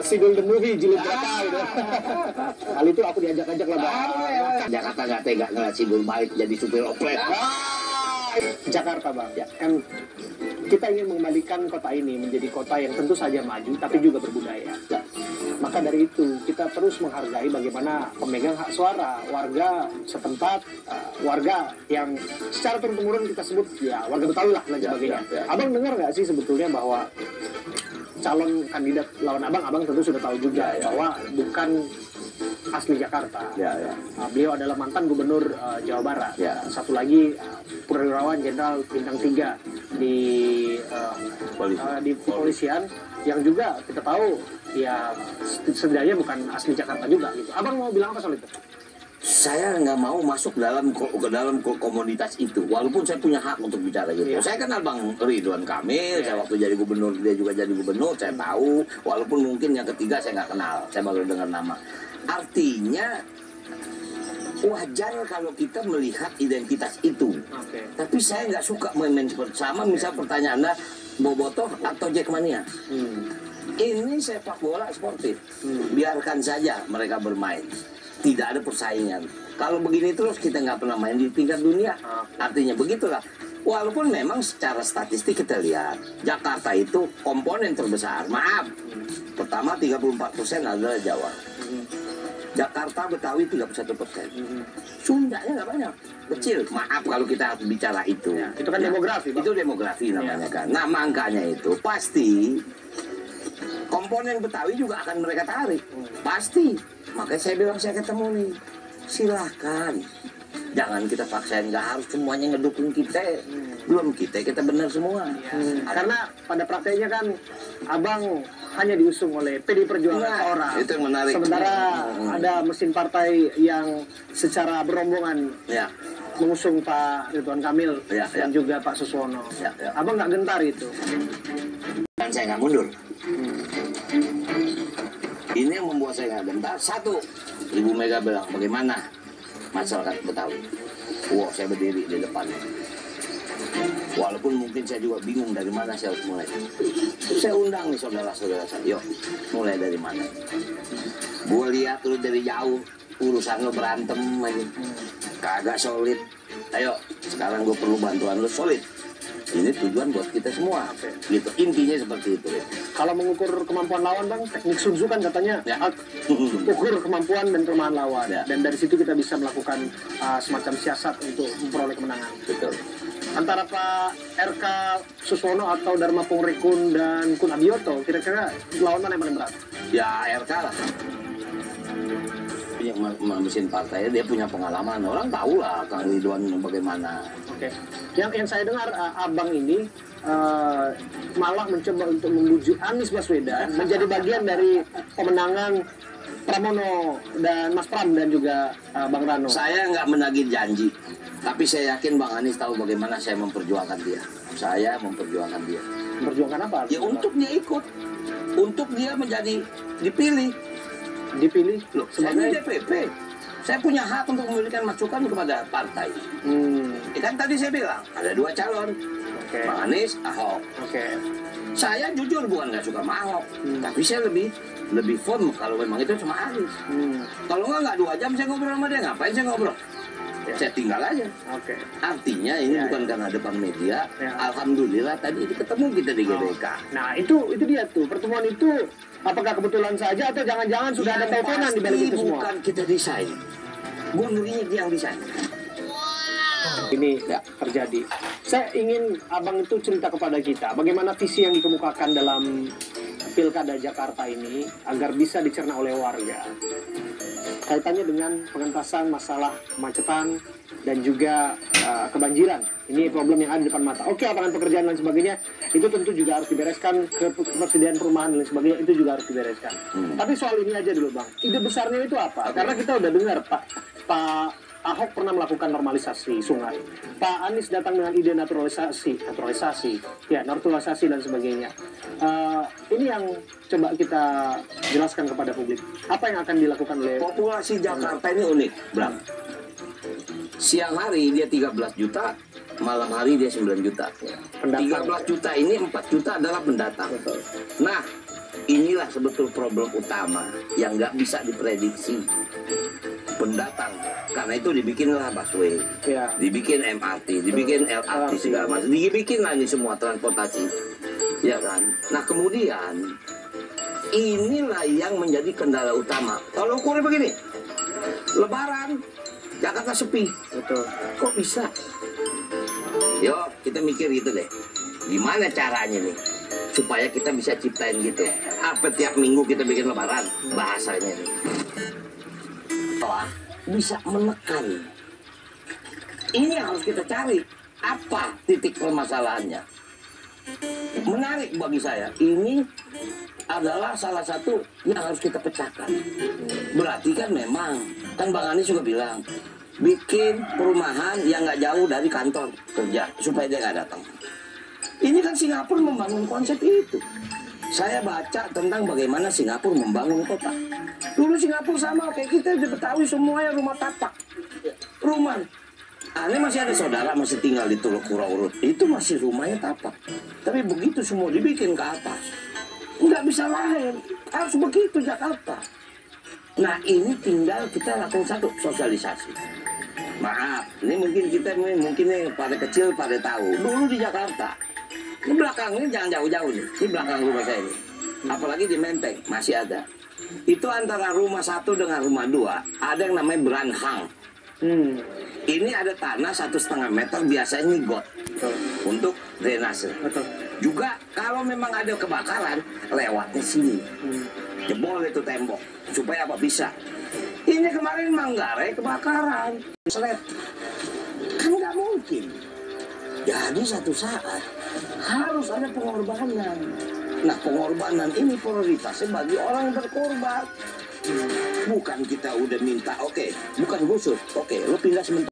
Sidul the movie jilid berapa gitu. Kali itu aku diajak-ajak lah bang. Jakarta nggak tega ngeliat Sidul balik jadi supir oplet. Jakarta bang, ya kan kita ingin mengembalikan kota ini menjadi kota yang tentu saja maju tapi juga berbudaya. Ya. Maka dari itu kita terus menghargai bagaimana pemegang hak suara warga setempat, warga yang secara turun-temurun kita sebut ya warga Betawi lah dan sebagainya. Abang dengar nggak sih sebetulnya bahwa calon kandidat lawan abang tentu sudah tahu juga bahwa bukan asli Jakarta. Beliau adalah mantan gubernur Jawa Barat. Satu lagi Purnawirawan Jenderal bintang 3 di kepolisian yang juga kita tahu ya setidaknya bukan asli Jakarta juga gitu. Abang mau bilang apa soal itu? Saya nggak mau masuk ke dalam komoditas itu, walaupun saya punya hak untuk bicara gitu. Saya kenal Bang Ridwan Kamil, saya waktu jadi gubernur, dia juga jadi gubernur, saya tahu. Walaupun mungkin yang ketiga saya nggak kenal, saya baru dengar nama. Artinya wajar kalau kita melihat identitas itu. Tapi saya nggak suka main seperti sama. Misal pertanyaan Anda, Bobotoh atau Jackmania? Ini sepak bola sportif. Biarkan saja mereka bermain. Tidak ada persaingan. Kalau begini terus kita nggak pernah main di tingkat dunia. Artinya begitulah. Walaupun memang secara statistik kita lihat Jakarta itu komponen terbesar. Maaf, pertama 34% adalah Jawa. Jakarta Betawi 31%. Sundanya nggak banyak, kecil. Maaf kalau kita harus bicara itu. Itu kan demografi. Itu demografi namanya kan. Nah makanya itu pasti komponen Betawi juga akan mereka tarik. Pasti. Makanya saya bilang saya ketemu nih. Silahkan. Jangan kita paksain, nggak harus semuanya ngedukung kita. Belum kita benar semua. Karena pada prakteknya kan abang hanya diusung oleh PD Perjuangan seorang. Itu yang menarik. Sementara ada mesin partai yang secara berombongan mengusung Pak Ridwan Kamil dan juga Pak Suswono. Abang nggak gentar itu? Dan saya nggak mundur. Ini yang membuat saya nggak gentar. Satu, Ibu Mega bilang bagaimana masyarakat Betawi. Wow, saya berdiri di depan. Walaupun mungkin saya juga bingung dari mana saya harus mulai. Saya undang nih saudara-saudara saya. Yuk, mulai dari mana? Gue lihat lu dari jauh, urusan lo berantem aja. Kagak solid. Ayo, sekarang gue perlu bantuan lo solid. Ini tujuan buat kita semua. Gitu, intinya seperti itu. Kalau mengukur kemampuan lawan bang, teknik Sun Tzu kan katanya ukur kemampuan dan kelemahan lawan. Dan dari situ kita bisa melakukan semacam siasat untuk memperoleh kemenangan. Betul. Antara Pak RK Suswono atau Dharma Pongrekun dan Kun Abioto, kira-kira lawan mana yang paling berat? Ya RK lah. Yang mesin partai dia punya pengalaman, orang tahu lah Kang Ridwan bagaimana. Yang saya dengar abang ini malah mencoba untuk membujuk Anies Baswedan menjadi bagian dari pemenangan Pramono dan Mas Pram dan juga Bang Rano. Saya nggak menagih janji, tapi saya yakin Bang Anies tahu bagaimana saya memperjuangkan dia. Saya memperjuangkan dia. Memperjuangkan apa? Ya untuk dia ikut, untuk dia menjadi dipilih loh sebagai DPP. Saya punya hak untuk memberikan masukan kepada partai. Kan tadi saya bilang ada dua calon, Bang Anies, Ahok. Saya jujur bukan nggak suka sama Ahok, tapi saya lebih firm kalau memang itu sama Anies. Kalau nggak 2 jam saya ngobrol sama dia, ngapain saya ngobrol? Saya tinggal aja. Artinya ini bukan karena depan media. Alhamdulillah tadi ketemu kita di GBK. Nah itu dia tuh pertemuan itu. Apakah kebetulan saja atau jangan-jangan sudah ada teleponan di balik itu semua? Bukan kita desain. Gue ngerinya dia yang desain. Ini terjadi. Saya ingin abang itu cerita kepada kita bagaimana visi yang dikemukakan dalam Pilkada Jakarta ini agar bisa dicerna oleh warga. Kaitannya dengan pengentasan masalah kemacetan dan juga kebanjiran. Ini problem yang ada di depan mata. Oke, lapangan pekerjaan dan sebagainya itu tentu juga harus dibereskan, ketersediaan perumahan dan sebagainya itu juga harus dibereskan. Tapi soal ini aja dulu bang, ide besarnya itu apa? Karena kita udah dengar Pak Ahok pernah melakukan normalisasi sungai. Pak Anies datang dengan ide naturalisasi dan sebagainya. Ini yang coba kita jelaskan kepada publik. Apa yang akan dilakukan oleh populasi Jakarta ini unik, Bang. Siang hari dia 13 juta, malam hari dia 9 juta. 13 juta ini 4 juta adalah pendatang. Nah, inilah sebetul problem utama yang nggak bisa diprediksi pendatang. Karena itu dibikinlah busway, Ya. dibikin MRT, dibikin LRT segala macam, dibikin lah ini semua transportasi, ya kan. Nah kemudian inilah yang menjadi kendala utama. Kalau ukurnya begini, Lebaran Jakarta sepi, Betul. kok bisa? Yuk kita mikir gitu deh, gimana caranya nih supaya kita bisa ciptain gitu. Apa tiap minggu kita bikin Lebaran bahasanya nih. Wah, bisa menekan. Ini yang harus kita cari. Apa titik permasalahannya? Menarik bagi saya. Ini adalah salah satu yang harus kita pecahkan. Berarti kan memang, kan Bang Anies juga bilang, bikin perumahan yang nggak jauh dari kantor kerja supaya dia nggak datang. Ini kan Singapura membangun konsep itu. Saya baca tentang bagaimana Singapura membangun kota. Dulu Singapura sama kayak kita di Betawi semuanya rumah tapak. Rumah. Ini masih ada saudara masih tinggal di Teluk Kurau Urut. Itu masih rumahnya tapak. Tapi begitu semua dibikin ke atas. Nggak bisa lain. Harus begitu Jakarta. Nah ini tinggal kita lakukan satu, sosialisasi. Maaf, ini mungkin kita mungkin pada kecil pada tahu. Dulu di Jakarta, ini belakang ini jangan jauh-jauh nih. Ini belakang rumah saya ini. Apalagi di Menteng masih ada. Itu antara rumah satu dengan rumah dua ada yang namanya beranhang. Ini ada tanah 1,5 meter biasanya got untuk drainase. Betul. Juga kalau memang ada kebakaran lewatnya sini. Jebol itu tembok supaya apa bisa. Ini kemarin Manggarai kebakaran. Seret. Kan nggak mungkin. Jadi satu saat harus ada pengorbanan. Nah pengorbanan ini prioritasnya bagi orang yang berkorban. Bukan kita udah minta, oke, bukan gusur, oke, lo pindah sementara.